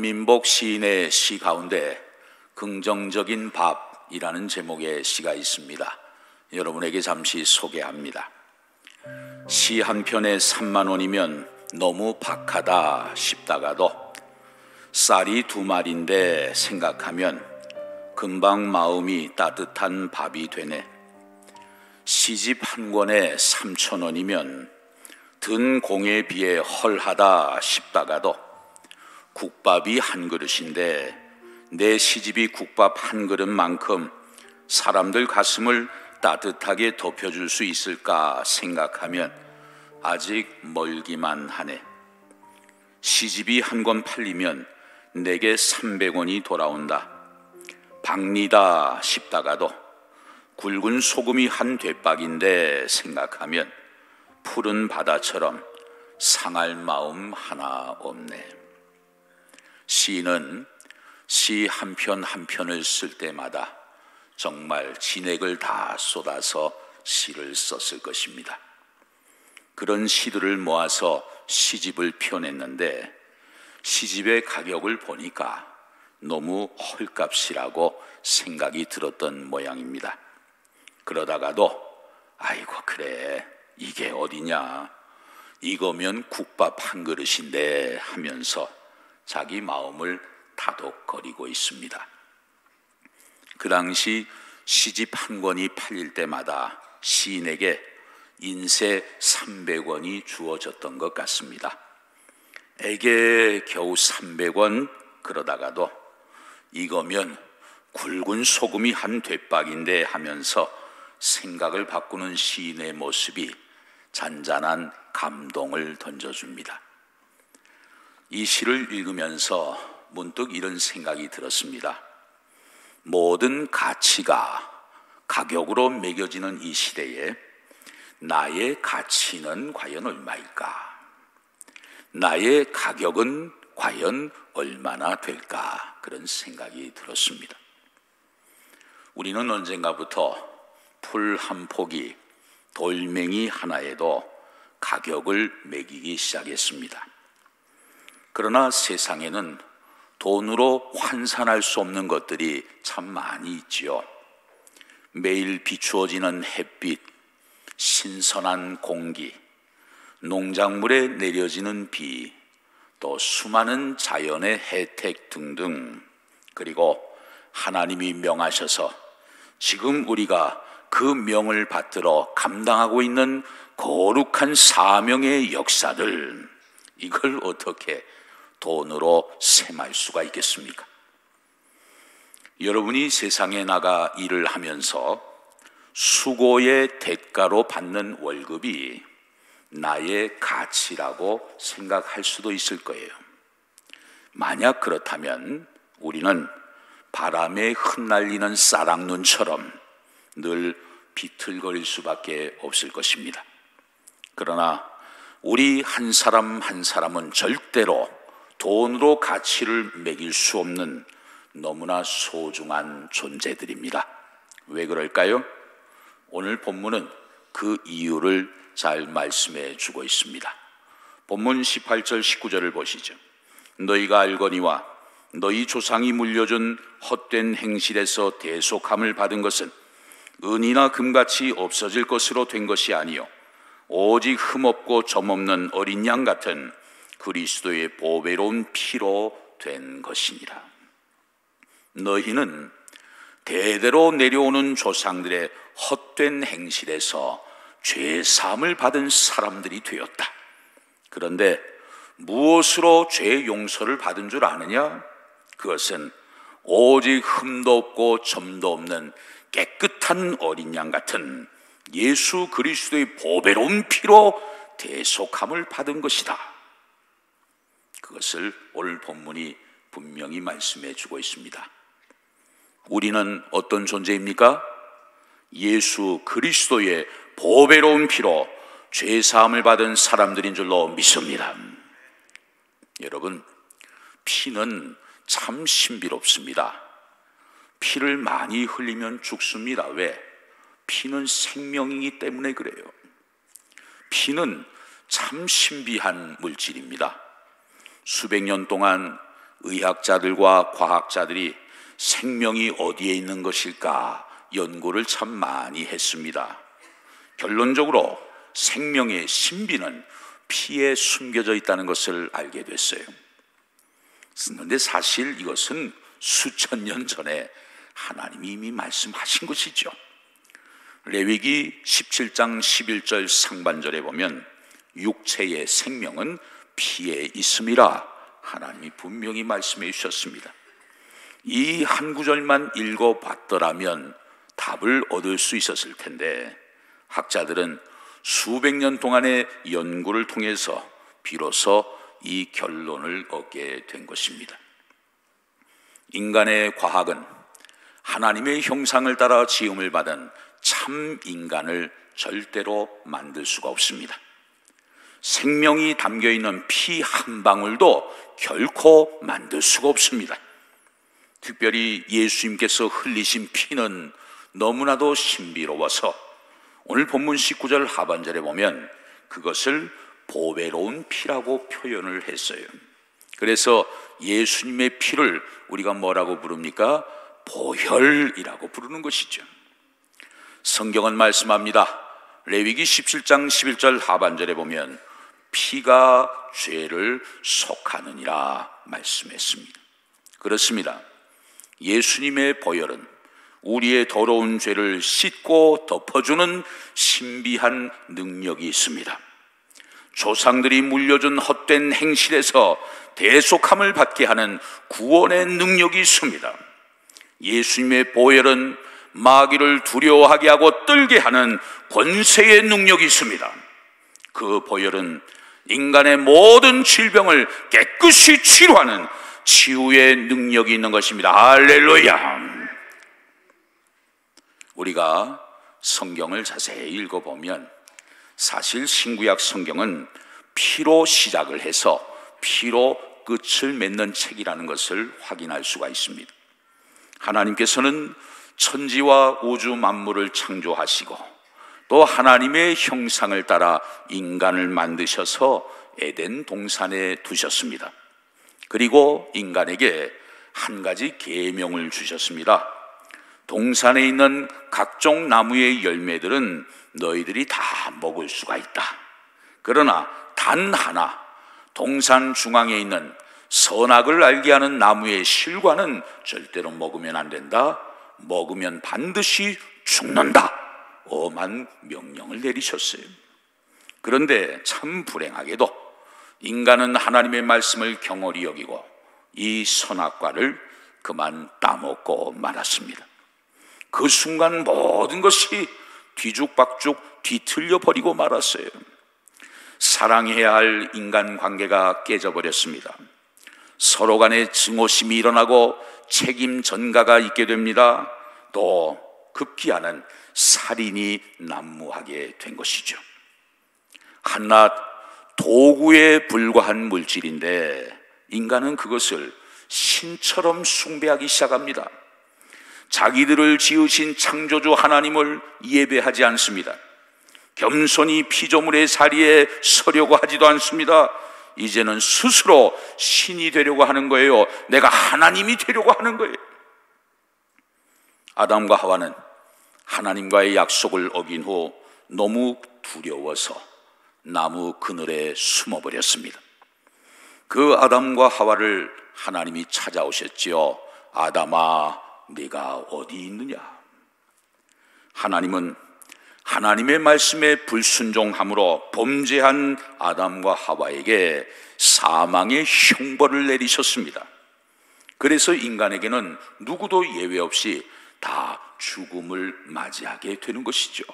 권민복 시인의 시 가운데 긍정적인 밥이라는 제목의 시가 있습니다. 여러분에게 잠시 소개합니다. 시 한 편에 3만 원이면 너무 박하다 싶다가도 쌀이 2마리인데 생각하면 금방 마음이 따뜻한 밥이 되네. 시집 한 권에 3천 원이면 든 공에 비해 헐하다 싶다가도 국밥이 한 그릇인데 내 시집이 국밥 한 그릇만큼 사람들 가슴을 따뜻하게 덮여줄 수 있을까 생각하면 아직 멀기만 하네. 시집이 한 권 팔리면 내게 300원이 돌아온다. 박리다 싶다가도 굵은 소금이 한 되박인데 생각하면 푸른 바다처럼 상할 마음 하나 없네. 시인은 시 한 편 한 편을 쓸 때마다 정말 진액을 다 쏟아서 시를 썼을 것입니다. 그런 시들을 모아서 시집을 펴냈는데 시집의 가격을 보니까 너무 헐값이라고 생각이 들었던 모양입니다. 그러다가도 아이고 그래 이게 어디냐, 이거면 국밥 한 그릇인데 하면서 자기 마음을 다독거리고 있습니다. 그 당시 시집 한 권이 팔릴 때마다 시인에게 인세 300원이 주어졌던 것 같습니다. 에게 겨우 300원 그러다가도 이거면 굵은 소금이 한 되박인데 하면서 생각을 바꾸는 시인의 모습이 잔잔한 감동을 던져줍니다. 이 시를 읽으면서 문득 이런 생각이 들었습니다. 모든 가치가 가격으로 매겨지는 이 시대에 나의 가치는 과연 얼마일까? 나의 가격은 과연 얼마나 될까? 그런 생각이 들었습니다. 우리는 언젠가부터 풀 한 포기, 돌멩이 하나에도 가격을 매기기 시작했습니다. 그러나 세상에는 돈으로 환산할 수 없는 것들이 참 많이 있지요. 매일 비추어지는 햇빛, 신선한 공기, 농작물에 내려지는 비, 또 수많은 자연의 혜택 등등, 그리고 하나님이 명하셔서 지금 우리가 그 명을 받들어 감당하고 있는 거룩한 사명의 역사들, 이걸 어떻게 돈으로 셈할 수가 있겠습니까? 여러분이 세상에 나가 일을 하면서 수고의 대가로 받는 월급이 나의 가치라고 생각할 수도 있을 거예요. 만약 그렇다면 우리는 바람에 흩날리는 쌀랑눈처럼 늘 비틀거릴 수밖에 없을 것입니다. 그러나 우리 한 사람 한 사람은 절대로 돈으로 가치를 매길 수 없는 너무나 소중한 존재들입니다. 왜 그럴까요? 오늘 본문은 그 이유를 잘 말씀해 주고 있습니다. 본문 18절 19절을 보시죠. 너희가 알거니와 너희 조상이 물려준 헛된 행실에서 대속함을 받은 것은 은이나 금같이 없어질 것으로 된 것이 아니요 오직 흠없고 점없는 어린 양 같은 그리스도의 보배로운 피로 된 것이니라. 너희는 대대로 내려오는 조상들의 헛된 행실에서 죄 사함을 받은 사람들이 되었다. 그런데 무엇으로 죄 용서를 받은 줄 아느냐? 그것은 오직 흠도 없고 점도 없는 깨끗한 어린 양 같은 예수 그리스도의 보배로운 피로 대속함을 받은 것이다. 그것을 오늘 본문이 분명히 말씀해 주고 있습니다. 우리는 어떤 존재입니까? 예수 그리스도의 보배로운 피로 죄 사함을 받은 사람들인 줄로 믿습니다. 여러분, 피는 참 신비롭습니다. 피를 많이 흘리면 죽습니다. 왜? 피는 생명이기 때문에 그래요. 피는 참 신비한 물질입니다. 수백 년 동안 의학자들과 과학자들이 생명이 어디에 있는 것일까 연구를 참 많이 했습니다. 결론적으로 생명의 신비는 피에 숨겨져 있다는 것을 알게 됐어요. 그런데 사실 이것은 수천 년 전에 하나님이 이미 말씀하신 것이죠. 레위기 17장 11절 상반절에 보면 육체의 생명은 피에 있음이라 하나님이 분명히 말씀해 주셨습니다. 이 한 구절만 읽어봤더라면 답을 얻을 수 있었을 텐데 학자들은 수백 년 동안의 연구를 통해서 비로소 이 결론을 얻게 된 것입니다. 인간의 과학은 하나님의 형상을 따라 지음을 받은 참 인간을 절대로 만들 수가 없습니다. 생명이 담겨있는 피 한 방울도 결코 만들 수가 없습니다. 특별히 예수님께서 흘리신 피는 너무나도 신비로워서 오늘 본문 19절 하반절에 보면 그것을 보배로운 피라고 표현을 했어요. 그래서 예수님의 피를 우리가 뭐라고 부릅니까? 보혈이라고 부르는 것이죠. 성경은 말씀합니다. 레위기 17장 11절 하반절에 보면 피가 죄를 속하느니라 말씀했습니다. 그렇습니다. 예수님의 보혈은 우리의 더러운 죄를 씻고 덮어주는 신비한 능력이 있습니다. 조상들이 물려준 헛된 행실에서 대속함을 받게 하는 구원의 능력이 있습니다. 예수님의 보혈은 마귀를 두려워하게 하고 떨게 하는 권세의 능력이 있습니다. 그 보혈은 인간의 모든 질병을 깨끗이 치료하는 치유의 능력이 있는 것입니다. 할렐루야! 우리가 성경을 자세히 읽어보면 사실 신구약 성경은 피로 시작을 해서 피로 끝을 맺는 책이라는 것을 확인할 수가 있습니다. 하나님께서는 천지와 우주 만물을 창조하시고 또 하나님의 형상을 따라 인간을 만드셔서 에덴 동산에 두셨습니다. 그리고 인간에게 한 가지 계명을 주셨습니다. 동산에 있는 각종 나무의 열매들은 너희들이 다 먹을 수가 있다. 그러나 단 하나, 동산 중앙에 있는 선악을 알게 하는 나무의 실과는 절대로 먹으면 안 된다. 먹으면 반드시 죽는다. 엄한 명령을 내리셨어요. 그런데 참 불행하게도 인간은 하나님의 말씀을 경홀히 여기고 이 선악과를 그만 따먹고 말았습니다. 그 순간 모든 것이 뒤죽박죽 뒤틀려 버리고 말았어요. 사랑해야 할 인간관계가 깨져버렸습니다. 서로 간에 증오심이 일어나고 책임 전가가 있게 됩니다. 또 급기야는 살인이 난무하게 된 것이죠. 한낱 도구에 불과한 물질인데 인간은 그것을 신처럼 숭배하기 시작합니다. 자기들을 지으신 창조주 하나님을 예배하지 않습니다. 겸손히 피조물의 자리에 서려고 하지도 않습니다. 이제는 스스로 신이 되려고 하는 거예요. 내가 하나님이 되려고 하는 거예요. 아담과 하와는 하나님과의 약속을 어긴 후 너무 두려워서 나무 그늘에 숨어버렸습니다. 그 아담과 하와를 하나님이 찾아오셨지요. 아담아, 네가 어디 있느냐? 하나님은 하나님의 말씀에 불순종함으로 범죄한 아담과 하와에게 사망의 형벌을 내리셨습니다. 그래서 인간에게는 누구도 예외 없이 다 죽음을 맞이하게 되는 것이죠.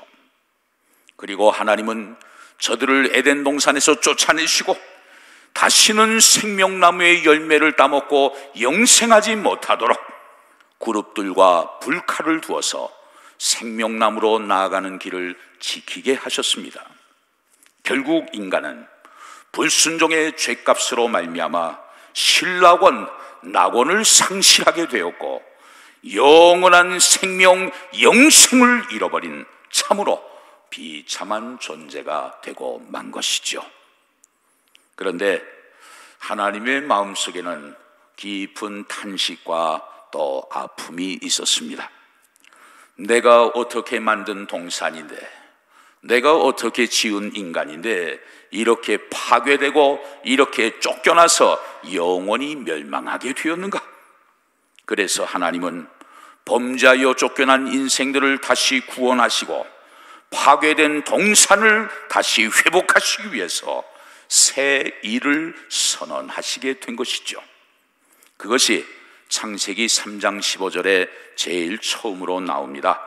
그리고 하나님은 저들을 에덴 동산에서 쫓아내시고 다시는 생명나무의 열매를 따먹고 영생하지 못하도록 그룹들과 불칼을 두어서 생명나무로 나아가는 길을 지키게 하셨습니다. 결국 인간은 불순종의 죄값으로 말미암아 신락원, 낙원을 상실하게 되었고 영원한 생명, 영생을 잃어버린 참으로 비참한 존재가 되고 만 것이죠. 그런데 하나님의 마음속에는 깊은 탄식과 또 아픔이 있었습니다. 내가 어떻게 만든 동산인데, 내가 어떻게 지은 인간인데 이렇게 파괴되고 이렇게 쫓겨나서 영원히 멸망하게 되었는가? 그래서 하나님은 범죄하여 쫓겨난 인생들을 다시 구원하시고 파괴된 동산을 다시 회복하시기 위해서 새 일을 선언하시게 된 것이죠. 그것이 창세기 3장 15절에 제일 처음으로 나옵니다.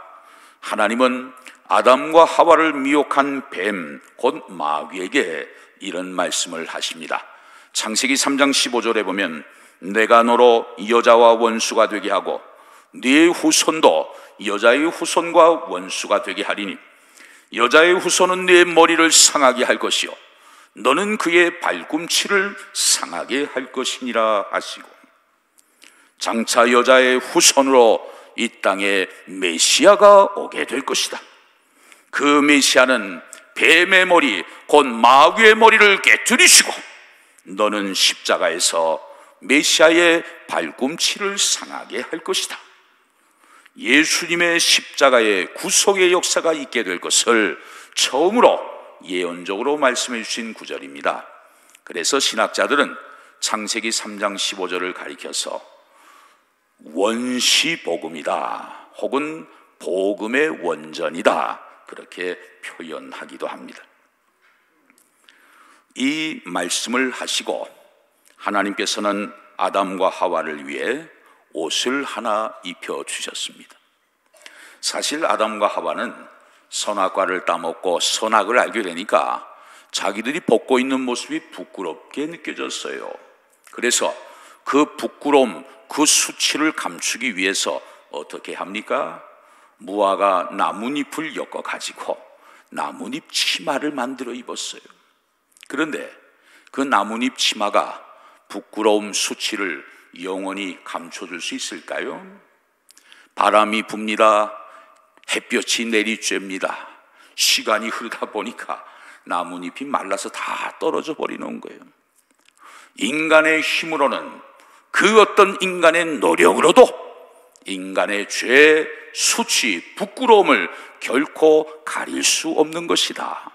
하나님은 아담과 하와를 미혹한 뱀, 곧 마귀에게 이런 말씀을 하십니다. 창세기 3장 15절에 보면 내가 너로 여자와 원수가 되게 하고 네 후손도 여자의 후손과 원수가 되게 하리니 여자의 후손은 네 머리를 상하게 할 것이요 너는 그의 발꿈치를 상하게 할 것이니라 하시고, 장차 여자의 후손으로 이 땅에 메시아가 오게 될 것이다. 그 메시아는 뱀의 머리 곧 마귀의 머리를 깨뜨리시고 너는 십자가에서 메시아의 발꿈치를 상하게 할 것이다. 예수님의 십자가의 구속의 역사가 있게 될 것을 처음으로 예언적으로 말씀해 주신 구절입니다. 그래서 신학자들은 창세기 3장 15절을 가리켜서 원시복음이다 혹은 복음의 원전이다 그렇게 표현하기도 합니다. 이 말씀을 하시고 하나님께서는 아담과 하와를 위해 옷을 하나 입혀주셨습니다. 사실 아담과 하와는 선악과를 따먹고 선악을 알게 되니까 자기들이 벗고 있는 모습이 부끄럽게 느껴졌어요. 그래서 그 부끄러움, 그 수치를 감추기 위해서 어떻게 합니까? 무화과 나뭇잎을 엮어가지고 나뭇잎 치마를 만들어 입었어요. 그런데 그 나뭇잎 치마가 부끄러움, 수치를 영원히 감춰줄 수 있을까요? 바람이 붑니다. 햇볕이 내리쬐입니다. 시간이 흐르다 보니까 나뭇잎이 말라서 다 떨어져 버리는 거예요. 인간의 힘으로는 그 어떤 인간의 노력으로도 인간의 죄, 수치, 부끄러움을 결코 가릴 수 없는 것이다.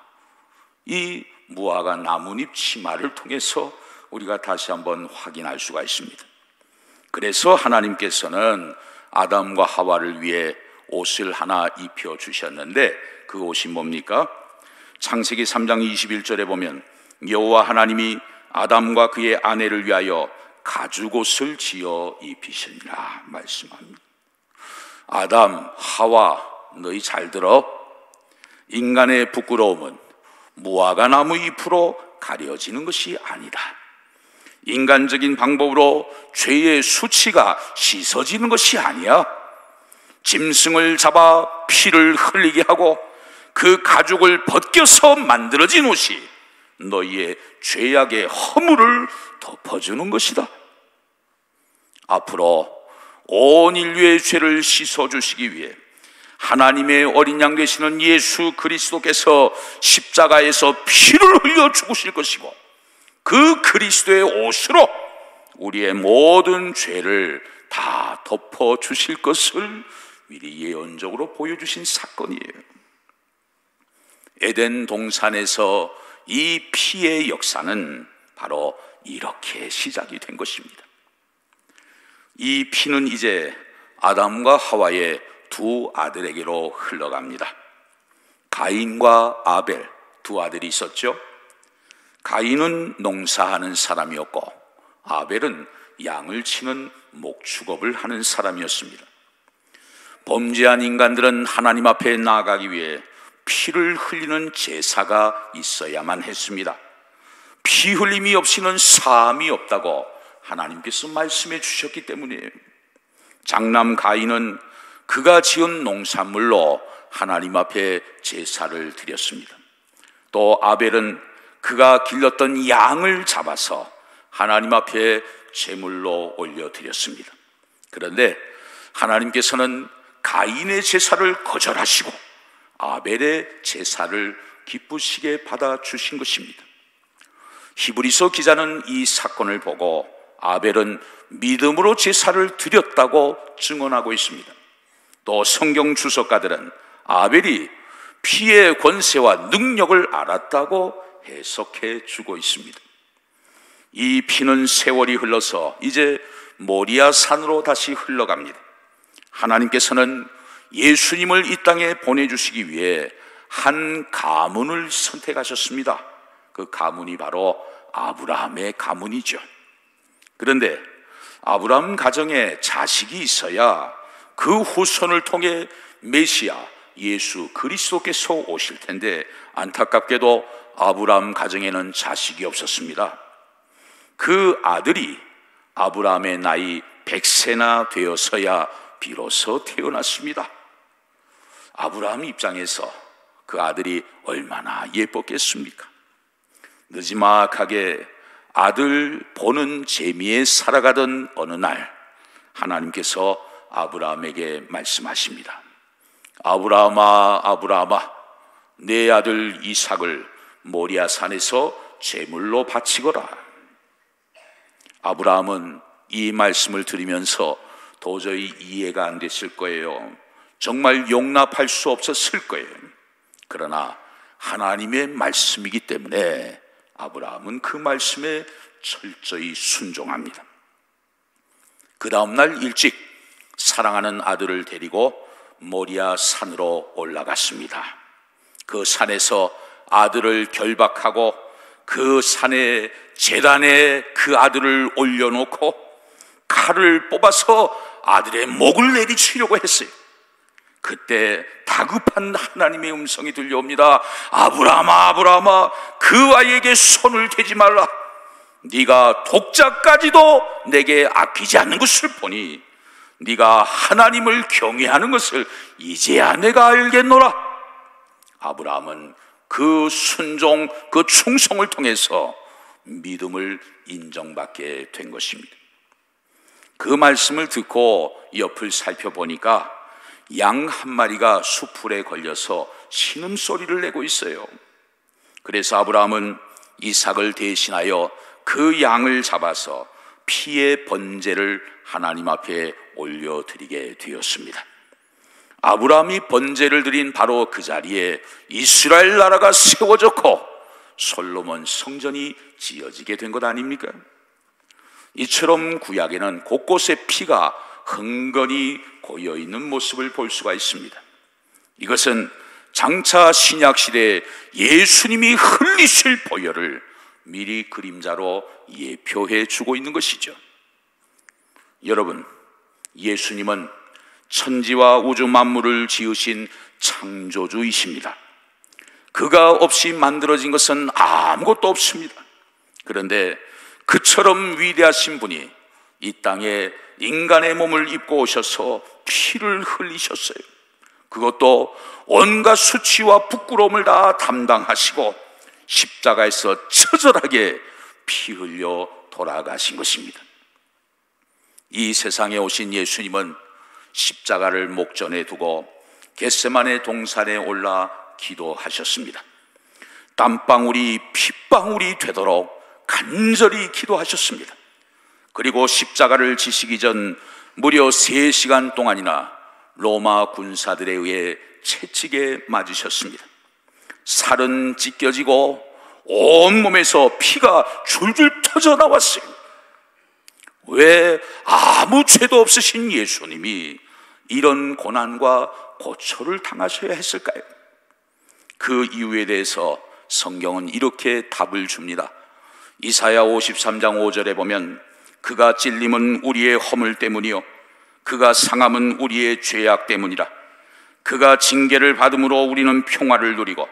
이 무화과 나뭇잎 치마를 통해서 우리가 다시 한번 확인할 수가 있습니다. 그래서 하나님께서는 아담과 하와를 위해 옷을 하나 입혀 주셨는데 그 옷이 뭡니까? 창세기 3장 21절에 보면 여호와 하나님이 아담과 그의 아내를 위하여 가죽옷을 지어 입히시니라 말씀합니다. 아담, 하와, 너희 잘 들어. 인간의 부끄러움은 무화과 나무 잎으로 가려지는 것이 아니다. 인간적인 방법으로 죄의 수치가 씻어지는 것이 아니야. 짐승을 잡아 피를 흘리게 하고 그 가죽을 벗겨서 만들어진 옷이 너희의 죄악의 허물을 덮어주는 것이다. 앞으로 온 인류의 죄를 씻어주시기 위해 하나님의 어린 양 되시는 예수 그리스도께서 십자가에서 피를 흘려 죽으실 것이고 그 그리스도의 옷으로 우리의 모든 죄를 다 덮어주실 것을 미리 예언적으로 보여주신 사건이에요. 에덴 동산에서 이 피의 역사는 바로 이렇게 시작이 된 것입니다. 이 피는 이제 아담과 하와의 두 아들에게로 흘러갑니다. 가인과 아벨 두 아들이 있었죠. 가인은 농사하는 사람이었고 아벨은 양을 치는 목축업을 하는 사람이었습니다. 범죄한 인간들은 하나님 앞에 나아가기 위해 피를 흘리는 제사가 있어야만 했습니다. 피 흘림이 없이는 사함이 없다고 하나님께서 말씀해 주셨기 때문이에요. 장남 가인은 그가 지은 농산물로 하나님 앞에 제사를 드렸습니다. 또 아벨은 그가 길렀던 양을 잡아서 하나님 앞에 제물로 올려드렸습니다. 그런데 하나님께서는 가인의 제사를 거절하시고 아벨의 제사를 기쁘시게 받아주신 것입니다. 히브리서 기자는 이 사건을 보고 아벨은 믿음으로 제사를 드렸다고 증언하고 있습니다. 또 성경 주석가들은 아벨이 피의 권세와 능력을 알았다고 해석해 주고 있습니다. 이 피는 세월이 흘러서 이제 모리아 산으로 다시 흘러갑니다. 하나님께서는 예수님을 이 땅에 보내주시기 위해 한 가문을 선택하셨습니다. 그 가문이 바로 아브라함의 가문이죠. 그런데 아브라함 가정에 자식이 있어야 그 후손을 통해 메시아 예수 그리스도께서 오실 텐데, 안타깝게도 아브라함 가정에는 자식이 없었습니다. 그 아들이 아브라함의 나이 100세나 되어서야 비로소 태어났습니다. 아브라함 입장에서 그 아들이 얼마나 예뻤겠습니까? 느지막하게 아들 보는 재미에 살아가던 어느 날 하나님께서 아브라함에게 말씀하십니다. 아브라함아, 아브라함아, 내 아들 이삭을 모리아 산에서 제물로 바치거라. 아브라함은 이 말씀을 들으면서 도저히 이해가 안 됐을 거예요. 정말 용납할 수 없었을 거예요. 그러나 하나님의 말씀이기 때문에 아브라함은 그 말씀에 철저히 순종합니다. 그 다음날 일찍 사랑하는 아들을 데리고 모리아 산으로 올라갔습니다. 그 산에서 아들을 결박하고 그 산의 제단에 그 아들을 올려놓고 칼을 뽑아서 아들의 목을 내리치려고 했어요. 그때 다급한 하나님의 음성이 들려옵니다. 아브라함아, 아브라함아, 그 아이에게 손을 대지 말라. 네가 독자까지도 내게 아끼지 않는 것을 보니 네가 하나님을 경외하는 것을 이제야 내가 알겠노라. 아브라함은 그 순종, 그 충성을 통해서 믿음을 인정받게 된 것입니다. 그 말씀을 듣고 옆을 살펴보니까 양 한 마리가 수풀에 걸려서 신음소리를 내고 있어요. 그래서 아브라함은 이삭을 대신하여 그 양을 잡아서 피의 번제를 하나님 앞에 올려드리게 되었습니다. 아브라함이 번제를 드린 바로 그 자리에 이스라엘 나라가 세워졌고 솔로몬 성전이 지어지게 된 것 아닙니까? 이처럼 구약에는 곳곳에 피가 흥건히 고여있는 모습을 볼 수가 있습니다. 이것은 장차 신약시대에 예수님이 흘리실 보혈을 미리 그림자로 예표해 주고 있는 것이죠. 여러분, 예수님은 천지와 우주 만물을 지으신 창조주이십니다. 그가 없이 만들어진 것은 아무것도 없습니다. 그런데 그처럼 위대하신 분이 이 땅에 인간의 몸을 입고 오셔서 피를 흘리셨어요. 그것도 온갖 수치와 부끄러움을 다 담당하시고 십자가에서 처절하게 피 흘려 돌아가신 것입니다. 이 세상에 오신 예수님은 십자가를 목전에 두고 겟세마네 동산에 올라 기도하셨습니다. 땀방울이 핏방울이 되도록 간절히 기도하셨습니다. 그리고 십자가를 지시기 전 무려 3시간 동안이나 로마 군사들에 의해 채찍에 맞으셨습니다. 살은 찢겨지고 온몸에서 피가 줄줄 터져 나왔어요. 왜 아무 죄도 없으신 예수님이 이런 고난과 고초를 당하셔야 했을까요? 그 이유에 대해서 성경은 이렇게 답을 줍니다. 이사야 53장 5절에 보면 그가 찔림은 우리의 허물 때문이요 그가 상함은 우리의 죄악 때문이라. 그가 징계를 받음으로 우리는 평화를 누리고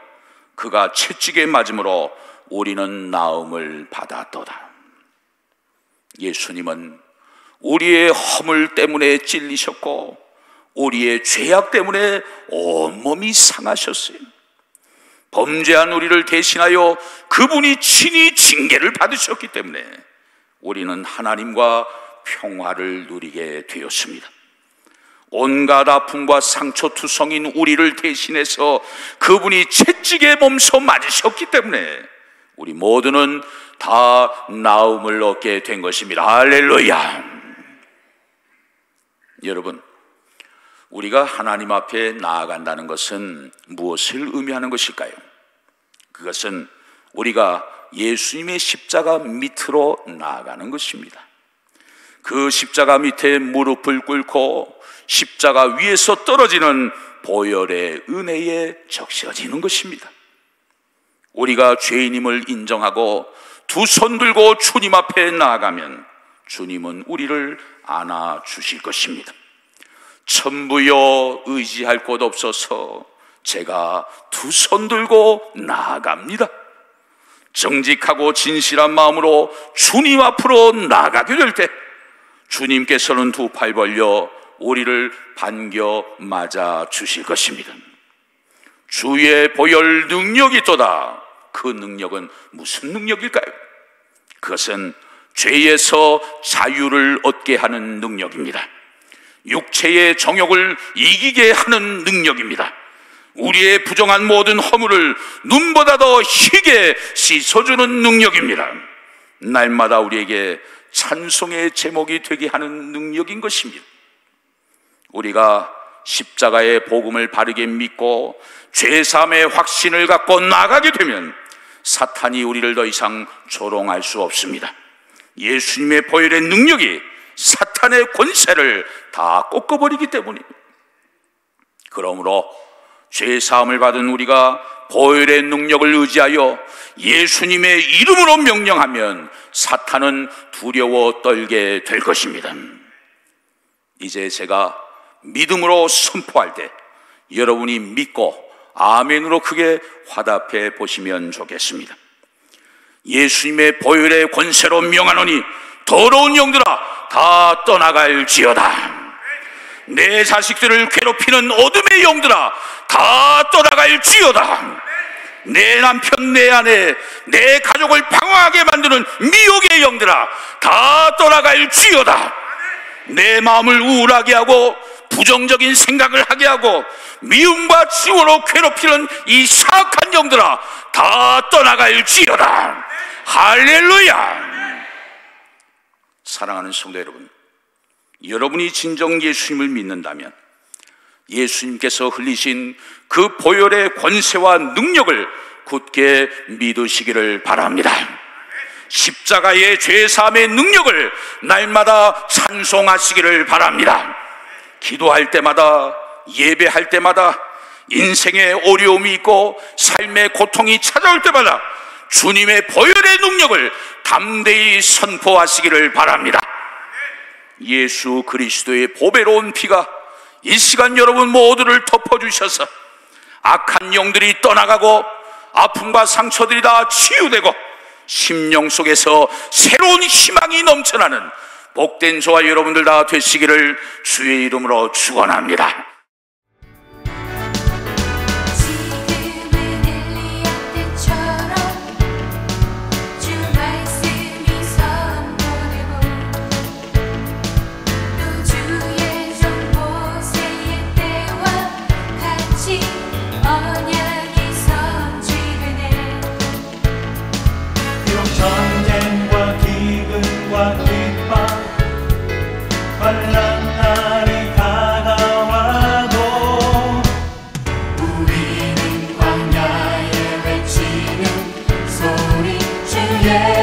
그가 채찍에 맞음으로 우리는 나음을 받았도다. 예수님은 우리의 허물 때문에 찔리셨고 우리의 죄악 때문에 온몸이 상하셨어요. 범죄한 우리를 대신하여 그분이 친히 징계를 받으셨기 때문에 우리는 하나님과 평화를 누리게 되었습니다. 온갖 아픔과 상처투성인 우리를 대신해서 그분이 채찍에 몸소 맞으셨기 때문에 우리 모두는 다 나음을 얻게 된 것입니다. 할렐루야. 여러분, 우리가 하나님 앞에 나아간다는 것은 무엇을 의미하는 것일까요? 그것은 우리가 예수님의 십자가 밑으로 나아가는 것입니다. 그 십자가 밑에 무릎을 꿇고 십자가 위에서 떨어지는 보혈의 은혜에 적셔지는 것입니다. 우리가 죄인임을 인정하고 두 손 들고 주님 앞에 나아가면 주님은 우리를 안아주실 것입니다. 천부여 의지할 곳 없어서 제가 두 손 들고 나아갑니다. 정직하고 진실한 마음으로 주님 앞으로 나아가게 될 때 주님께서는 두 팔 벌려 우리를 반겨 맞아 주실 것입니다. 주의 보혈 능력이 있도다. 그 능력은 무슨 능력일까요? 그것은 죄에서 자유를 얻게 하는 능력입니다. 육체의 정욕을 이기게 하는 능력입니다. 우리의 부정한 모든 허물을 눈보다 더 희게 씻어주는 능력입니다. 날마다 우리에게 찬송의 제목이 되게 하는 능력인 것입니다. 우리가 십자가의 복음을 바르게 믿고 죄사함의 확신을 갖고 나가게 되면 사탄이 우리를 더 이상 조롱할 수 없습니다. 예수님의 보혈의 능력이 사탄의 권세를 다 꺾어버리기 때문입니다. 그러므로 죄사함을 받은 우리가 보혈의 능력을 의지하여 예수님의 이름으로 명령하면 사탄은 두려워 떨게 될 것입니다. 이제 제가 믿음으로 선포할 때 여러분이 믿고 아멘으로 크게 화답해 보시면 좋겠습니다. 예수님의 보혈의 권세로 명하노니 더러운 영들아 다 떠나갈지어다. 내 자식들을 괴롭히는 어둠의 영들아 다 떠나갈지어다. 내 남편, 내 아내, 내 가족을 방황하게 만드는 미혹의 영들아 다 떠나갈지어다. 내 마음을 우울하게 하고 부정적인 생각을 하게 하고 미움과 증오로 괴롭히는 이 사악한 영들아 다 떠나갈지어다. 할렐루야. 사랑하는 성도 여러분, 여러분이 진정 예수님을 믿는다면 예수님께서 흘리신 그 보혈의 권세와 능력을 굳게 믿으시기를 바랍니다. 십자가의 죄사함의 능력을 날마다 찬송하시기를 바랍니다. 기도할 때마다, 예배할 때마다, 인생에 어려움이 있고 삶의 고통이 찾아올 때마다 주님의 보혈의 능력을 담대히 선포하시기를 바랍니다. 예수 그리스도의 보배로운 피가 이 시간 여러분 모두를 덮어주셔서 악한 영들이 떠나가고 아픔과 상처들이 다 치유되고 심령 속에서 새로운 희망이 넘쳐나는 복된 저와 여러분들 다 되시기를 주의 이름으로 축원합니다. yeah.